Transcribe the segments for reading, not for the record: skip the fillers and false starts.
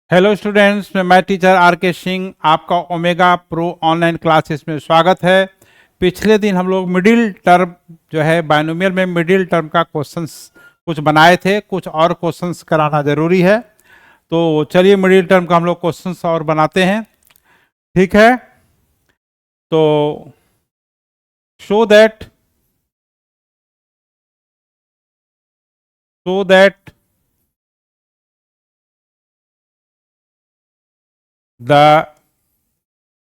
Hello students, मैं teacher are के सिंह आपका ओमेगा प्रो ऑनलाइन क्लासेस में स्वागत है। पिछले दिन हम लोग मिडिल टर्म जो है बाइनोमियल में मिडिल टर्म का क्वेश्चंस कुछ बनाए थे, कुछ और क्वेश्चंस कराना ज़रूरी है। तो चलिए मिडिल टर्म का हम लोग क्वेश्चंस और बनाते हैं, ठीक है। तो show that the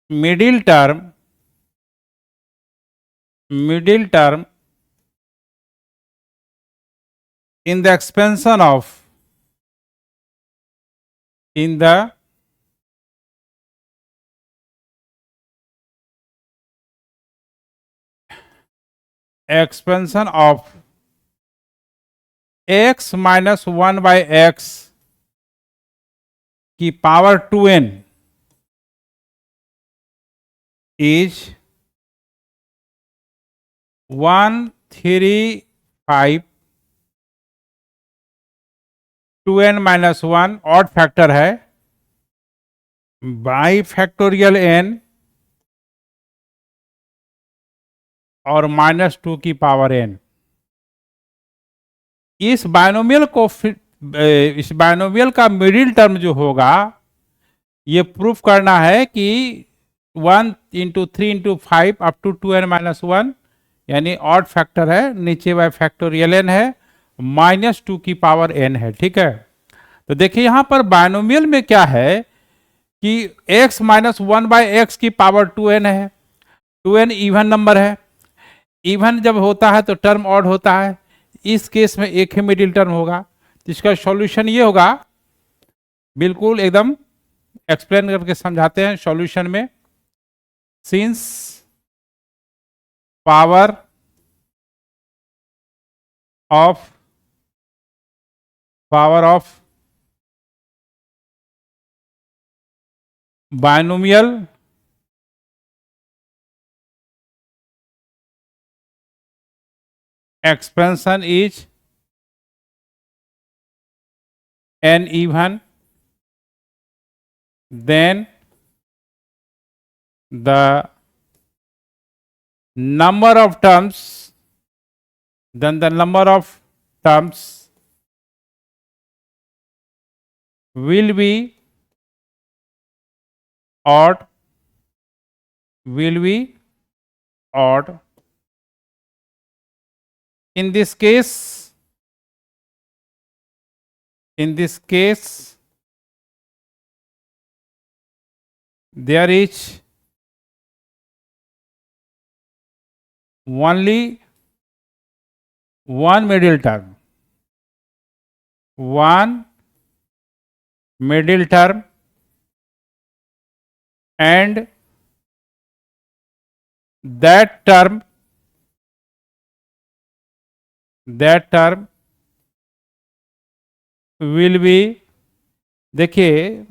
middle term in the expansion of in the expansion of x minus 1 by x की power 2n is 135 2n minus 1 odd factor है बाई फैक्टोरियल n और -2 की पावर n। इस बाइनोमियल का मिडिल टर्म जो होगा ये proof करना है कि 1 into 3 into 5 up to 2n minus 1 यानी ऑड फैक्टर है, नीचे बाय फैक्टोरियल n है, -2 की पावर n है, ठीक है। तो देखिए यहां पर बाइनोमियल में क्या है कि x माइनस 1 बाई एक्स की पावर 2n है। 2n इवन नंबर है, इवन जब होता है तो टर्म ऑड होता है। इस केस में एक ही मिडिल टर्म होगा, तो इसका सॉल्यूशन ये होगा, बिल्कुल एकदम एक्सप्लेन करके समझाते हैं सॉल्यूशन में। Since power of binomial expansion is n even, then the number of terms will be odd in this case there is only one middle term and that term will be, देखिए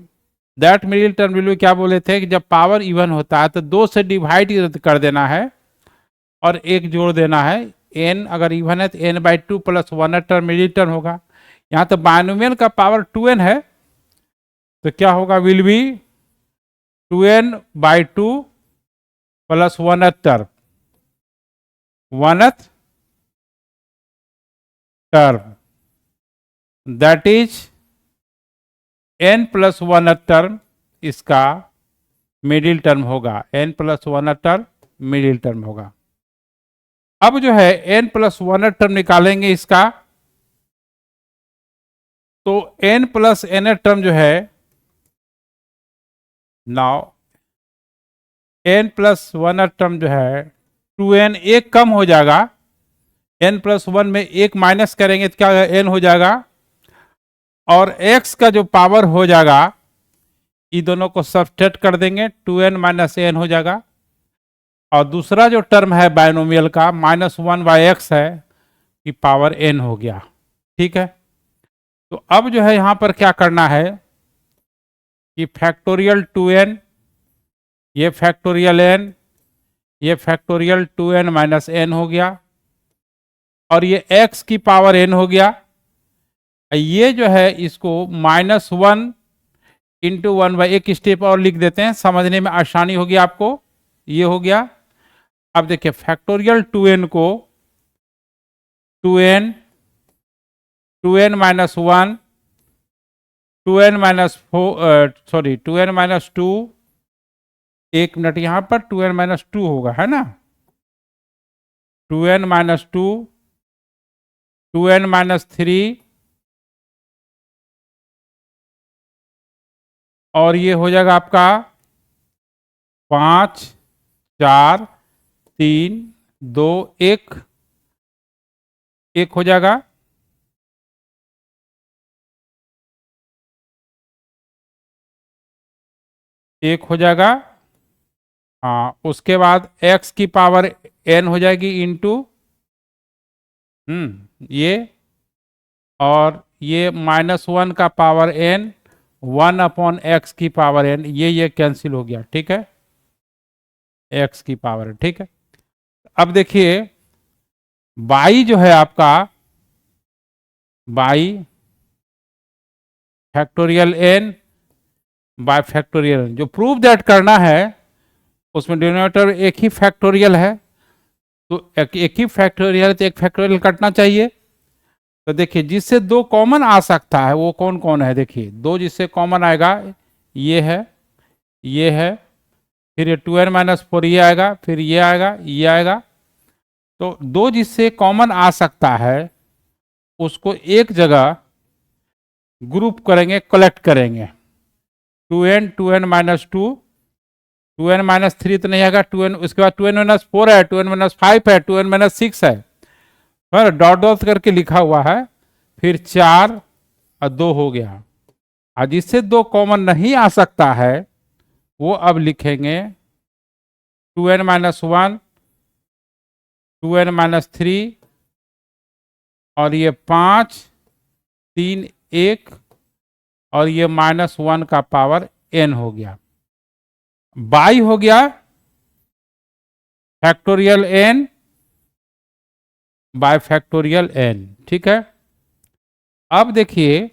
that middle term will be क्या बोले थे कि जब power even होता है तो 2 से डिवाइड कर देना है और एक जोड़ देना है। n अगर इवन है तो n by 2 plus 1 term middle term होगा। यहाँ तो बाइनोमियल का पावर 2n है तो क्या होगा, will be 2n by 2 plus 1 term that is n plus 1 term इसका मिडिल टर्म होगा, n plus 1 term middle term होगा। अब जो है n प्लस 1 टर्म निकालेंगे इसका, तो n प्लस n टर्म जो है, नाउ n प्लस 1 टर्म जो है 2n एक कम हो जाएगा, n प्लस 1 में एक माइनस करेंगे तो क्या n हो जाएगा, और x का जो पावर हो जाएगा ये दोनों को सब्सट्रैक्ट कर देंगे, 2n माइनस n हो जाएगा। और दूसरा जो टर्म है बाइनोमियल का -1 बाई एक्स है कि पावर n हो गया, ठीक है। तो अब जो है यहां पर क्या करना है कि फैक्टोरियल 2n, ये फैक्टोरियल n, ये फैक्टोरियल 2n माइनस n हो गया, और ये x की पावर n हो गया। ये जो है इसको -1 इंटू 1/, एक स्टेप और लिख देते हैं, समझने में आसानी होगी आपको। ये हो गया। अब देखिए फैक्टोरियल 2n को 2n 2n minus 1 2n minus 4 sorry 2n minus 2, एक मिनट, यहां पर 2n माइनस 2 होगा, है ना, 2n माइनस 2 2n माइनस 3 और ये हो जाएगा आपका 5 4 3 2 1 1 हो जाएगा। एक हो जाएगा। हाँ, उसके बाद x की पावर n हो जाएगी इंटू ये, और ये -1 का पावर n 1/x की पावर n, ये कैंसिल हो गया, ठीक है, x की पावर, ठीक है। अब देखिए बाई जो है आपका, by factorial n bye factorial, जो प्रूव दैट करना है उसमें डिनोमिनेटर एक ही फैक्टोरियल है, तो एक ही फैक्टोरियल, तो एक फैक्टोरियल कटना चाहिए। तो देखिए जिससे दो कॉमन आ सकता है वो कौन कौन है, देखिए दो जिससे कॉमन आएगा, ये है, ये है, फिर ये 2n माइनस 4 ये आएगा, फिर ये आएगा, ये आएगा। तो दो जिससे कॉमन आ सकता है उसको एक जगह ग्रुप करेंगे, कलेक्ट करेंगे। 2n 2n minus 2 2n minus 3 तो नहीं आएगा, 2n, उसके बाद 2n माइनस 4 है, 2n माइनस 5 है, 2n माइनस 6 है, पर डॉट डॉट करके लिखा हुआ है, फिर 4 और 2 हो गया। और जिससे दो कॉमन नहीं आ सकता है वो अब लिखेंगे 2n माइनस 1 2n माइनस 3 और ये 5 3 1 और ये -1 का पावर n हो गया। बाई हो गया factorial n bye factorial n, ठीक है। अब देखिए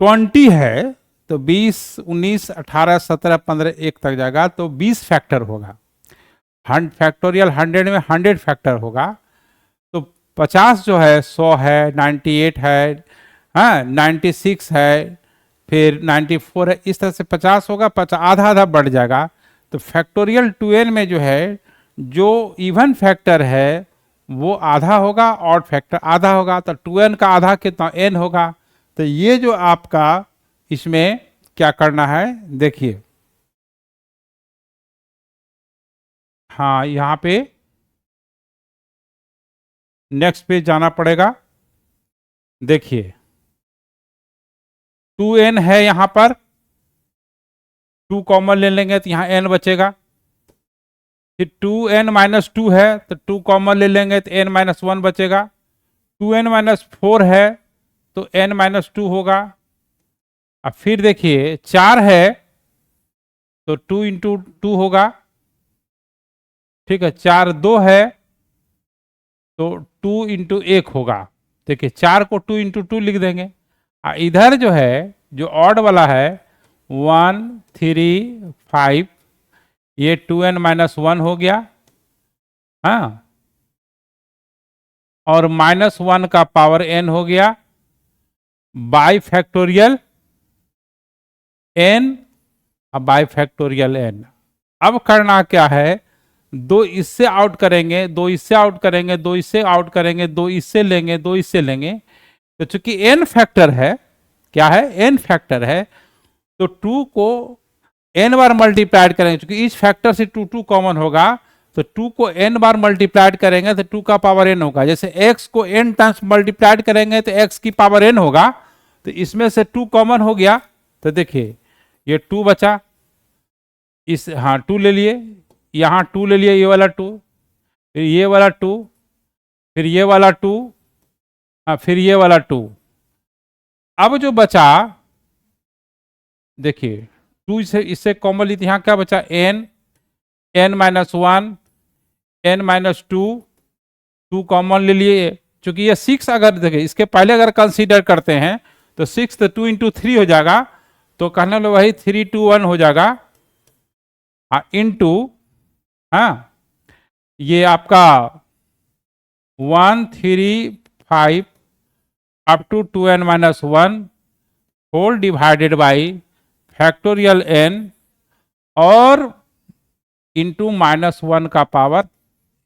20 है तो 20 19 18 17 15 1 तक जाएगा, तो 20 फैक्टर होगा। फैक्टोरियल 100 में 100 फैक्टर होगा, तो 50 जो है 100 है, 98 है, हाँ 96 है, फिर 94 है, इस तरह से 50 होगा, 50 आधा आधा बढ़ जाएगा। तो फैक्टोरियल 2n में जो है, जो इवन फैक्टर है वो आधा होगा, ऑड फैक्टर आधा होगा, तो 2n का आधा कितना, n होगा। तो ये जो आपका इसमें क्या करना है देखिए, हाँ यहाँ पे नेक्स्ट पेज जाना पड़ेगा। देखिए 2n है, यहां पर 2 कॉमन ले लेंगे तो यहाँ n बचेगा, फिर 2n माइनस 2 है तो 2 कॉमन ले लेंगे तो n माइनस 1 बचेगा, 2n माइनस 4 है तो n माइनस 2 होगा। अब फिर देखिए 4 है तो 2 इंटू 2 होगा, ठीक है, 4 2 है तो 2 इंटू 1 होगा। देखिए 4 को 2 इंटू 2 लिख देंगे। इधर जो है, जो ऑड वाला है 1 3 5, ये 2n माइनस 1 हो गया, हाँ, और -1 का पावर n हो गया by factorial n, by factorial n। अब करना क्या है, दो इससे आउट करेंगे, दो इससे आउट करेंगे, दो इससे आउट करेंगे, दो इससे लेंगे, दो इससे लेंगे। तो चूंकि n फैक्टर है, क्या है, n फैक्टर है, तो 2 को n बार मल्टीप्लाइड करेंगे, क्योंकि इस फैक्टर से 2 2 कॉमन होगा, तो 2 को n बार मल्टीप्लाइड करेंगे तो 2 का पावर n होगा। जैसे x को n टाइम्स मल्टीप्लाइड करेंगे तो x की पावर n होगा, तो इसमें से 2 कॉमन हो गया, तो देखिए ये 2 बचा, इस, हाँ 2 ले लिए, यहाँ 2 ले लिए, ये वाला 2, फिर ये वाला 2, फिर ये वाला 2, हाँ फिर ये वाला 2। अब जो बचा देखिए 2 से इससे कॉमन ली, यहाँ क्या बचा, n minus 1 n minus 2, 2 common ले लिए, चूंकि ये 6 अगर देखिए इसके पहले अगर कंसीडर करते हैं तो 6 तो 2 इंटू 3 हो जाएगा, तो कहने लो वही 3 2 1 हो जाएगा, इंटू, हाँ, ये आपका 1 3 5 up to 2n-1 whole divided by factorial n और इंटू -1 का पावर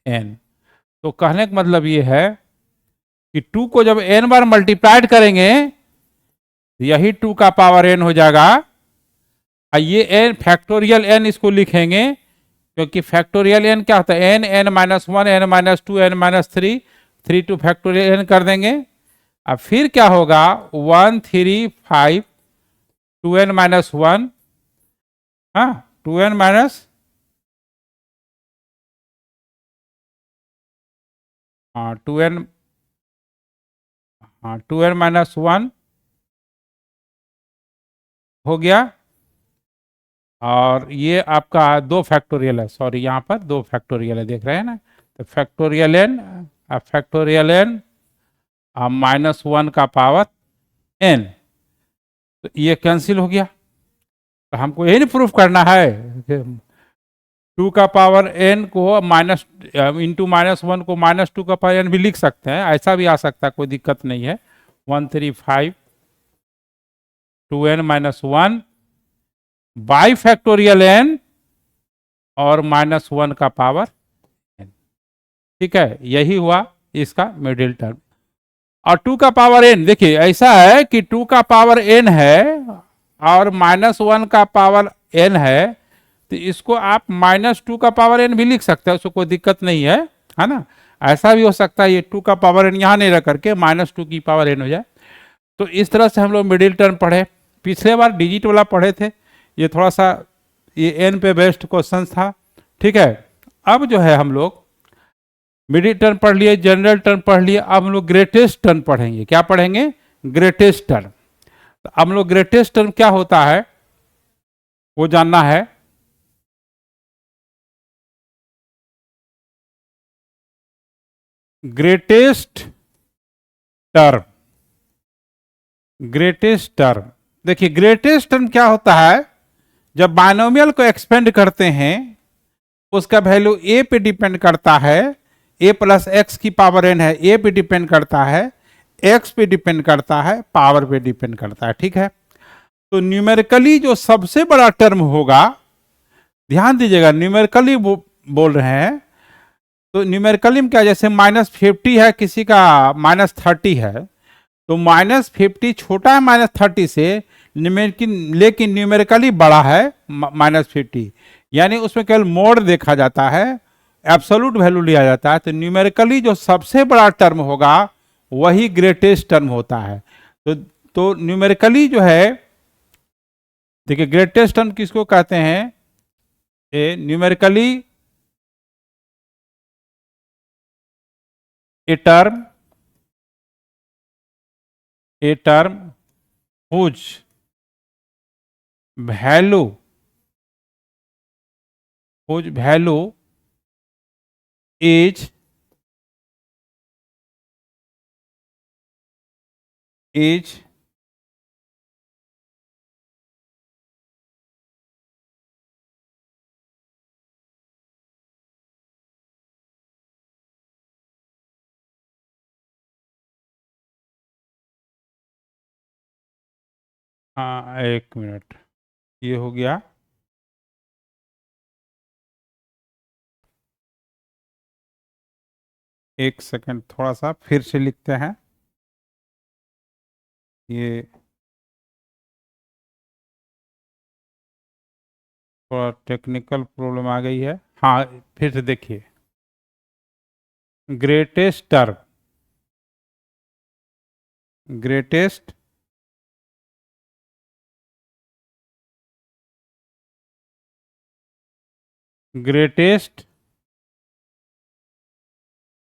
n। तो कहने का मतलब ये है कि 2 को जब n बार मल्टीप्लाइड करेंगे यही 2 का पावर n हो जाएगा। ये n फैक्टोरियल n इसको लिखेंगे, क्योंकि फैक्टोरियल n क्या होता है, n n-1 n-2 n-3, 3 two factorial n कर देंगे। अब फिर क्या होगा, 1 3 5 2n-1, हाँ 2n माइनस, हाँ 2n, हाँ 2n-1 हो गया। और ये आपका 2 फैक्टोरियल है, सॉरी यहाँ पर 2 फैक्टोरियल है, देख रहे हैं ना, तो फैक्टोरियल n, फैक्टोरियल n -1 का पावर n, तो ये कैंसिल हो गया। तो हमको यही नहीं प्रूफ करना है, 2 का पावर n को माइनस इंटू -1 को -2 का पावर n भी लिख सकते हैं, ऐसा भी आ सकता है, कोई दिक्कत नहीं है। 1 3 5 2n-1 बाई फैक्टोरियल n और -1 का पावर n, ठीक है, यही हुआ इसका मिडिल टर्म। और 2 का पावर n, देखिए ऐसा है कि 2 का पावर n है और -1 का पावर n है, तो इसको आप -2 का पावर n भी लिख सकते हैं, उसको कोई दिक्कत नहीं है ना। ऐसा भी हो सकता है ये 2 का पावर n यहाँ नहीं रख करके -2 की पावर n हो जाए। तो इस तरह से हम लोग मिडिल टर्म पढ़े, पिछले बार डिजिट वाला पढ़े थे, ये थोड़ा सा ये n पे बेस्ड क्वेश्चन था, ठीक है। अब जो है हम लोग मिडिल टर्म पढ़ लिए, जनरल टर्म पढ़ लिए, अब हम लोग ग्रेटेस्ट टर्म पढ़ेंगे। क्या पढ़ेंगे, ग्रेटेस्ट टर्म। तो हम लोग ग्रेटेस्ट टर्म क्या होता है वो जानना है। ग्रेटेस्ट टर्म, ग्रेटेस्ट टर्म, देखिए ग्रेटेस्ट टर्म क्या होता है, जब बाइनोमियल को एक्सपेंड करते हैं उसका वैल्यू a पे डिपेंड करता है, a प्लस एक्स की पावर n है, a पे डिपेंड करता है, x पे डिपेंड करता है, पावर पे डिपेंड करता है, ठीक है। तो न्यूमेरिकली जो सबसे बड़ा टर्म होगा, ध्यान दीजिएगा न्यूमेरिकली बोल रहे हैं, तो न्यूमेरिकली में क्या, जैसे -50 है, किसी का -30 है, तो -50 छोटा है -30 से, लेकिन न्यूमेरिकली बड़ा है -50, यानी उसमें केवल मोड देखा जाता है, एब्सोल्यूट वैल्यू लिया जाता है। तो न्यूमेरिकली जो सबसे बड़ा टर्म होगा वही ग्रेटेस्ट टर्म होता है। तो न्यूमेरिकली जो है, देखिए ग्रेटेस्ट टर्म किसको कहते हैं, numerically a term whose value is हाँ 1 मिनट, ये हो गया। एक सेकंड, थोड़ा सा फिर से लिखते हैं, ये थोड़ा टेक्निकल प्रॉब्लम आ गई है। हाँ फिर से देखिए, greatest term, greatest greatest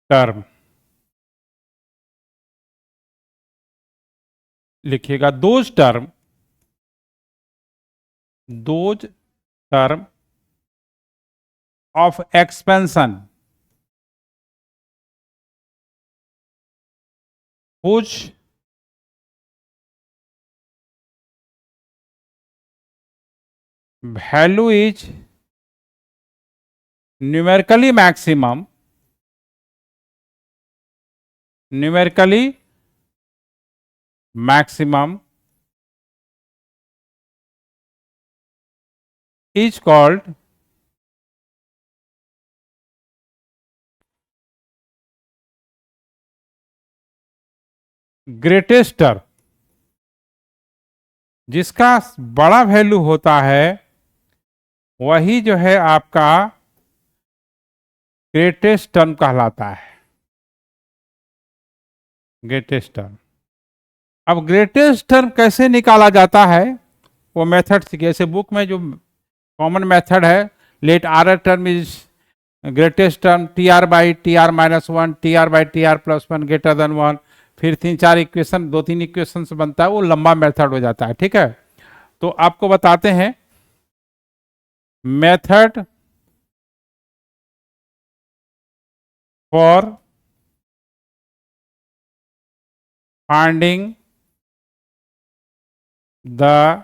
term लिखिएगा, those term of expansion whose value is numerically maximum, numerically maximum is called greatest term. जिसका बड़ा वैल्यू होता है वही जो है आपका ग्रेटेस्ट टर्म कहलाता है, ग्रेटेस्ट टर्म। अब ग्रेटेस्ट टर्म कैसे निकाला जाता है वो मेथड सीखिए। जैसे बुक में जो कॉमन मेथड है, let r term is greatest term t r by t r minus one, t r by t r plus one greater than one, फिर 3-4 इक्वेशन, 2-3 इक्वेशन से बनता है, वो लंबा मेथड हो जाता है। ठीक है, तो आपको बताते हैं method for finding the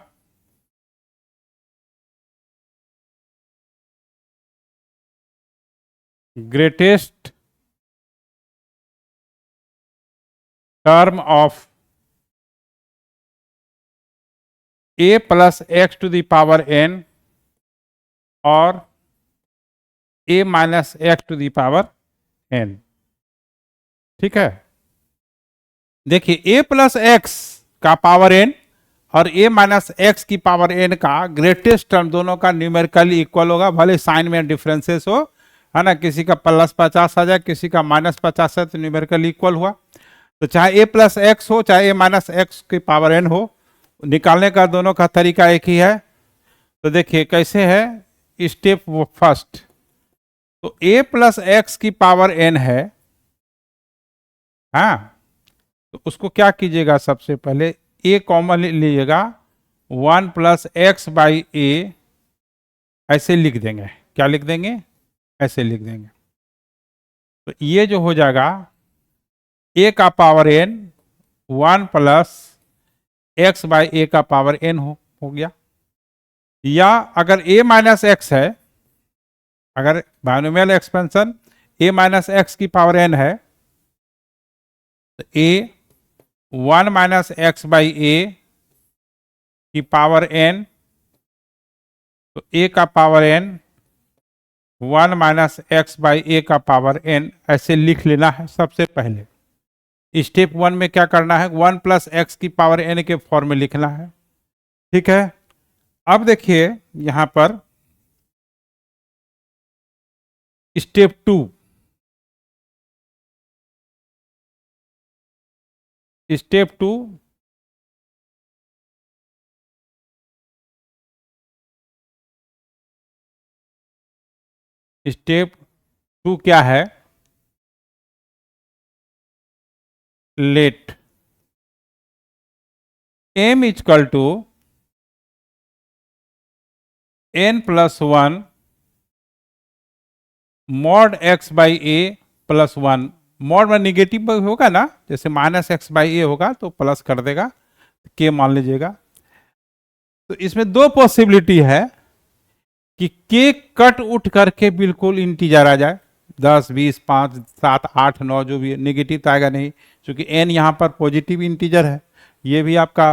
greatest term of a plus x to the power n और a minus x to the power n। ठीक है, देखिए a प्लस एक्स का पावर n और a माइनस एक्स की पावर n का greatest term दोनों का न्यूमेरिकली इक्वल होगा, भले साइन में डिफरेंसेस हो, है ना, किसी का +50 आ जाए, किसी का -50 है, तो न्यूमेरिकली इक्वल हुआ। तो चाहे a प्लस एक्स हो चाहे a माइनस एक्स की पावर n हो, निकालने का दोनों का तरीका एक ही है। तो देखिए कैसे है, स्टेप फर्स्ट, तो a प्लस एक्स की पावर n है, हाँ, तो उसको क्या कीजिएगा, सबसे पहले a कॉमन लीजिएगा, 1 प्लस एक्स बाई ए, ऐसे लिख देंगे। क्या लिख देंगे, ऐसे लिख देंगे। तो ये जो हो जाएगा a का power n 1 plus X by A का पावर n हो गया। या अगर a माइनस एक्स है, अगर binomial expansion a minus x की पावर n है, तो a 1 minus X by A की पावर n, तो a का power n 1 minus X by A का पावर n, ऐसे लिख लेना है सबसे पहले। स्टेप 1 में क्या करना है, 1 प्लस एक्स की पावर n के फॉर्म में लिखना है। ठीक है, अब देखिए यहां पर स्टेप 2, स्टेप 2 स्टेप 2 क्या है, let m equal to n plus 1 mod x by a plus 1। Mod में निगेटिव होगा ना, जैसे माइनस एक्स बाई ए होगा तो प्लस कर देगा, के मान लीजिएगा। तो इसमें दो पॉसिबिलिटी है कि के कट उठ करके बिल्कुल इंटीजर आ जाए, 10, 20, 5, 7, 8, 9 जो भी, नेगेटिव तो आएगा नहीं, क्योंकि एन यहाँ पर पॉजिटिव इंटीजर है, ये भी आपका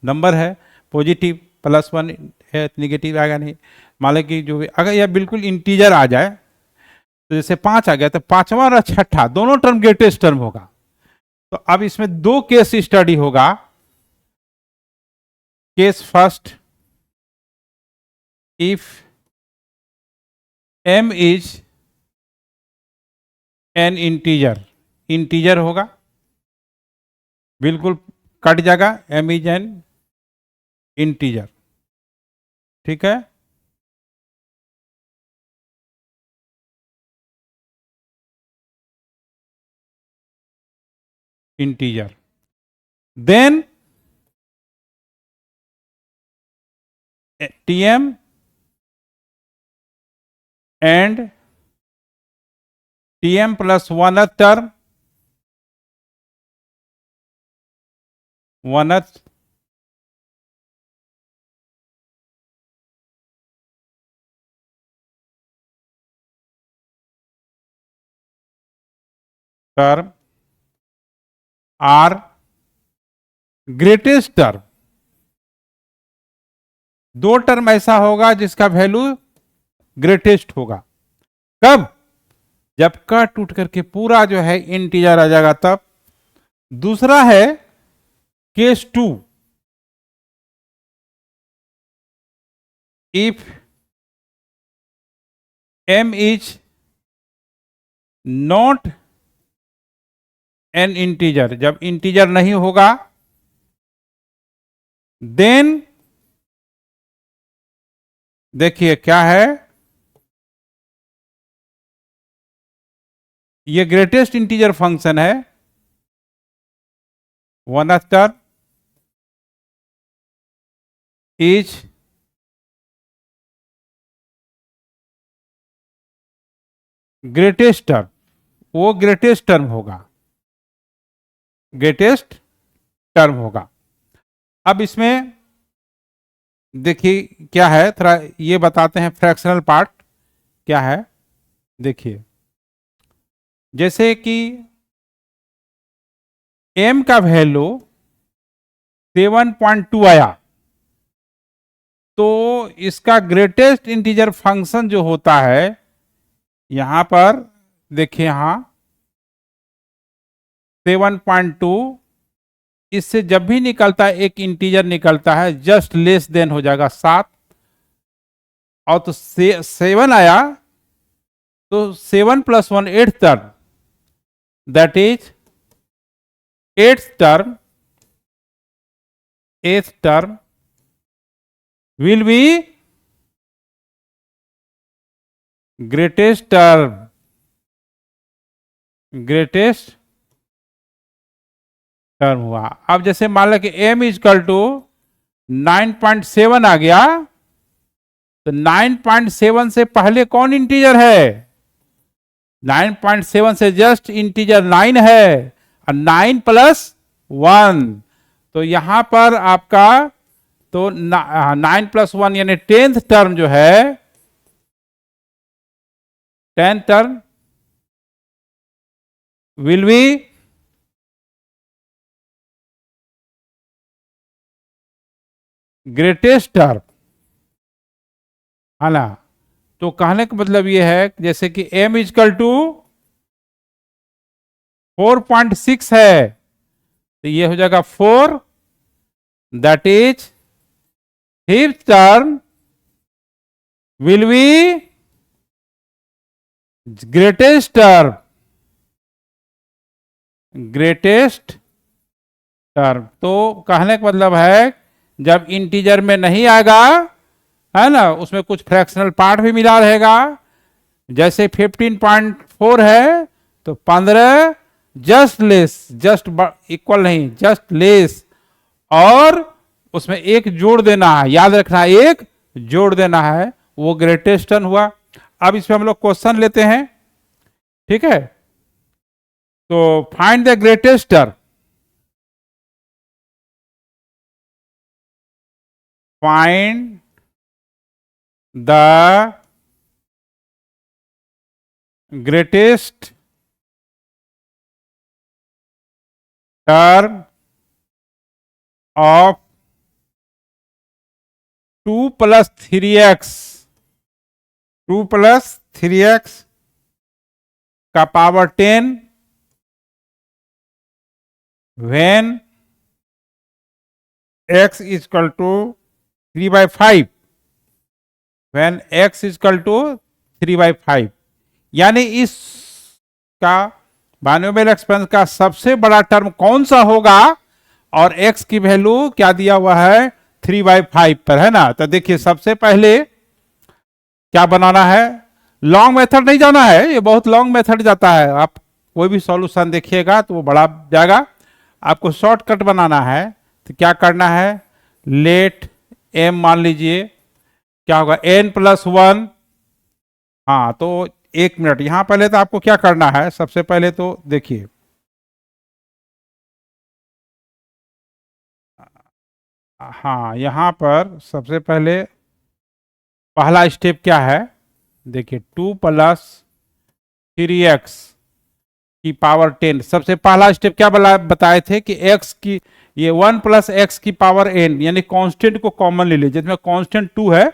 नंबर है पॉजिटिव, +1 है, नेगेटिव आएगा नहीं। मान लें कि जो भी, अगर यह बिल्कुल इंटीजर आ जाए, तो जैसे 5 आ गया, तो पांचवा और छठा दोनों टर्म ग्रेटेस्ट टर्म होगा। तो अब इसमें दो केस स्टडी होगा। Case first, if m is an integer, integer होगा, बिल्कुल कट जाएगा, m इज एन इंटीजर। ठीक है, integer, then tm and tm plus 1th term, 1th term are greatest term. दो टर्म ऐसा होगा जिसका वैल्यू ग्रेटेस्ट होगा। कब? जब का टूट करके पूरा जो है इंटीजर आ जाएगा तब। दूसरा है case 2, if m is not an integer, जब इंटीजर नहीं होगा, देन देखिए क्या है, ये ग्रेटेस्ट इंटीजर फंक्शन है, one term is greatest term, वो ग्रेटेस्ट टर्म होगा, ग्रेटेस्ट टर्म होगा। अब इसमें देखिए क्या है, थोड़ा ये बताते हैं फ्रैक्शनल पार्ट क्या है। देखिए जैसे कि m का वैल्यू 7.2 आया, तो इसका ग्रेटेस्ट इंटीजर फंक्शन जो होता है, यहां पर देखिए, यहां 7.2, इससे जब भी निकलता है एक इंटीजर निकलता है, जस्ट लेस देन हो जाएगा 7, और तो 7 आया तो 7 + 1 8th term, that is 8th term, 8th term will be greatest term, greatest term हुआ। अब जैसे मान लो कि m = 9.7 आ गया, तो 9.7 से पहले कौन इंटीजर है? 9.7 से जस्ट इंटीजर 9 है, और 9 + 1, तो यहां पर आपका तो 9 + 1 यानी 10th टर्म जो है, 10th term will be greatest term, है ना। तो कहने का मतलब ये है जैसे कि m = 4.6 है, तो ये हो जाएगा 4, that is 5th term will be greatest term, greatest term. तो कहने का मतलब है जब इंटीजर में नहीं आएगा, है ना, उसमें कुछ फ्रैक्शनल पार्ट भी मिला रहेगा, जैसे 15.4 है तो 15 जस्ट लेस, जस्ट इक्वल नहीं, जस्ट लेस, और उसमें एक जोड़ देना है, याद रखना एक जोड़ देना है, वो ग्रेटेस्ट टर्म हुआ। अब इसमें हम लोग क्वेश्चन लेते हैं, ठीक है। तो find the greatest term, find the greatest term of 2 + 3x, 2 + 3x का power 10 when x = 3/5, when x = 3/5, यानी इस का बाइनोमियल एक्सपेंस का सबसे बड़ा टर्म कौन सा होगा, और x की वैल्यू क्या दिया हुआ है 3/5 पर, है ना। तो देखिए सबसे पहले क्या बनाना है, लॉन्ग मेथड नहीं जाना है, ये बहुत लॉन्ग मेथड जाता है, आप कोई भी सॉल्यूशन देखिएगा तो वो बड़ा जाएगा, आपको शॉर्टकट बनाना है। तो क्या करना है, लेट m मान लीजिए क्या होगा n + 1, हाँ तो 1 मिनट, यहां पहले तो आपको क्या करना है, सबसे पहले तो देखिए हाँ, यहां पर सबसे पहले पहला स्टेप क्या है, देखिए 2 + 3x की पावर 10। सबसे पहला स्टेप क्या बताए थे कि x की ये 1 प्लस एक्स की पावर n, यानी कांस्टेंट को कॉमन ले लीजिए। जिसमें कांस्टेंट 2 है,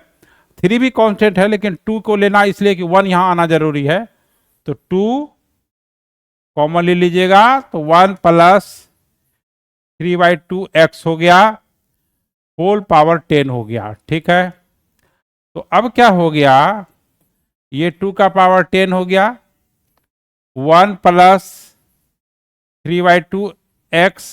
3 भी कांस्टेंट है, लेकिन 2 को लेना इसलिए कि 1 यहां आना जरूरी है, तो 2 कॉमन ले लीजिएगा, तो 1 प्लस 3/2 x हो गया, होल पावर 10 हो गया। ठीक है, तो अब क्या हो गया, ये 2 का पावर 10 हो गया, 1 प्लस 3/2 x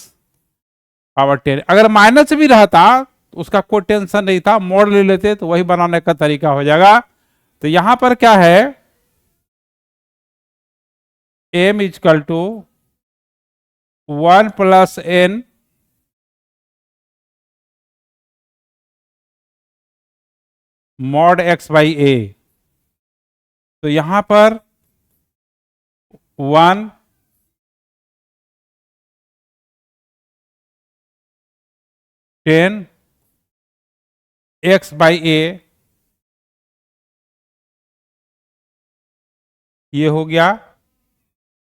पावर 10। अगर माइनस भी रहता तो उसका कोई टेंशन नहीं था, मोड ले लेते तो वही बनाने का तरीका हो जाएगा। तो यहां पर क्या है, m equal to 1 plus n mod x/a। तो यहां पर 1 10 x/a ये हो गया।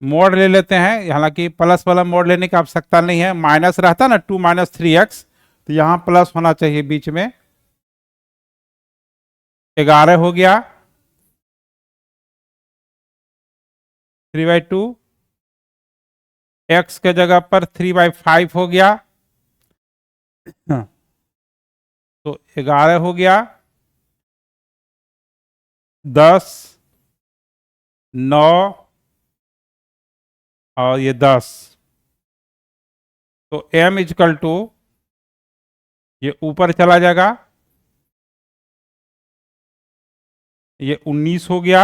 मोड ले लेते हैं, हालांकि प्लस वाला मोड लेने की आवश्यकता नहीं है, माइनस रहता ना 2 - 3x, तो यहां प्लस होना चाहिए बीच में। 11 हो गया, 3/2 x के जगह पर 3/5 हो गया, तो 11 हो गया, 10 9 और ये 10, तो m इजकल टू ये ऊपर चला जाएगा, ये 19 हो गया,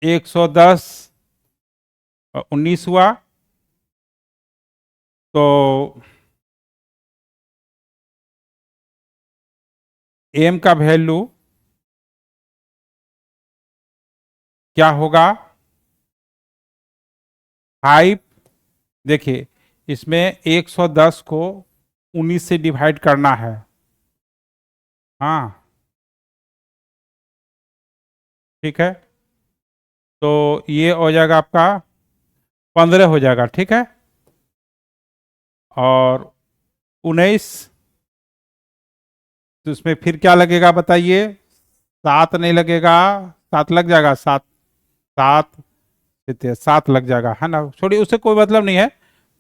110 और 19 हुआ, तो m का वैल्यू क्या होगा, 5। देखिए इसमें 110 को 19 से डिवाइड करना है, हाँ ठीक है, तो ये हो जाएगा आपका 15 हो जाएगा। ठीक है, और 19, तो इसमें फिर क्या लगेगा बताइए, 7 नहीं लगेगा, 7 लग जाएगा, 7 7 लग जाएगा, है ना, छोड़िए उससे कोई मतलब नहीं है,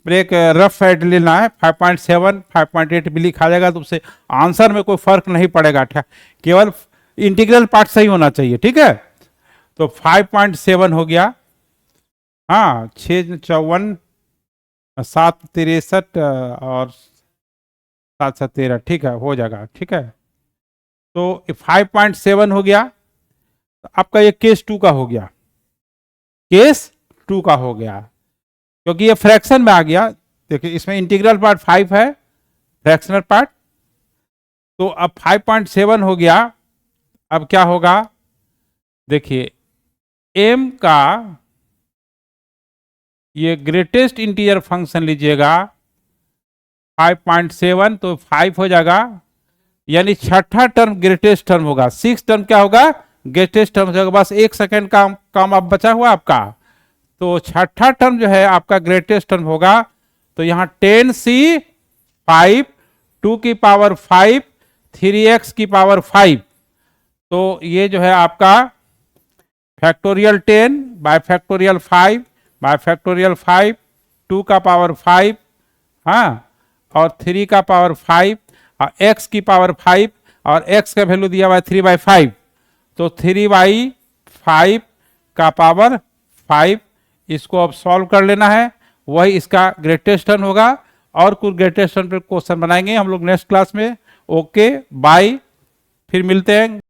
पर एक रफ एड लेना है। 5.7 5.8 भी लिखा जाएगा, तो उससे आंसर में कोई फर्क नहीं पड़ेगा, केवल इंटीग्रल पार्ट सही होना चाहिए। ठीक है, तो 5.7 हो गया, हाँ 6 54 7 63 और 7 7 13, ठीक है हो जाएगा। ठीक है, तो 5.7 हो गया, तो आपका ये केस 2 का हो गया, केस 2 का हो गया, क्योंकि ये फ्रैक्शन में आ गया। देखिए इसमें इंटीग्रल पार्ट 5 है, फ्रैक्शनल पार्ट, तो अब 5.7 हो गया। अब क्या होगा, देखिए m का ये ग्रेटेस्ट इंटीजर फंक्शन लीजिएगा 5.7, तो 5 हो जाएगा, यानी छठा टर्म ग्रेटेस्ट टर्म होगा, 6 टर्म क्या होगा, ग्रेटेस्ट टर्म होगा। बस 1 सेकेंड का काम अब बचा हुआ आपका, तो छठा टर्म जो है आपका ग्रेटेस्ट टर्म होगा। तो यहां 10c5 2 की पावर 5 3x की पावर 5, तो ये जो है आपका factorial 10 bye factorial 5 bye factorial 5 2 का पावर 5, हाँ, और 3 का पावर 5 और x की पावर 5, और x का वैल्यू दिया हुआ है 3/5, तो 3/5 का पावर 5, इसको अब सॉल्व कर लेना है, वही इसका ग्रेटेस्ट टर्म होगा। और कुछ ग्रेटेस्ट टर्म पे क्वेश्चन बनाएंगे हम लोग नेक्स्ट क्लास में। ओके बाय, फिर मिलते हैं।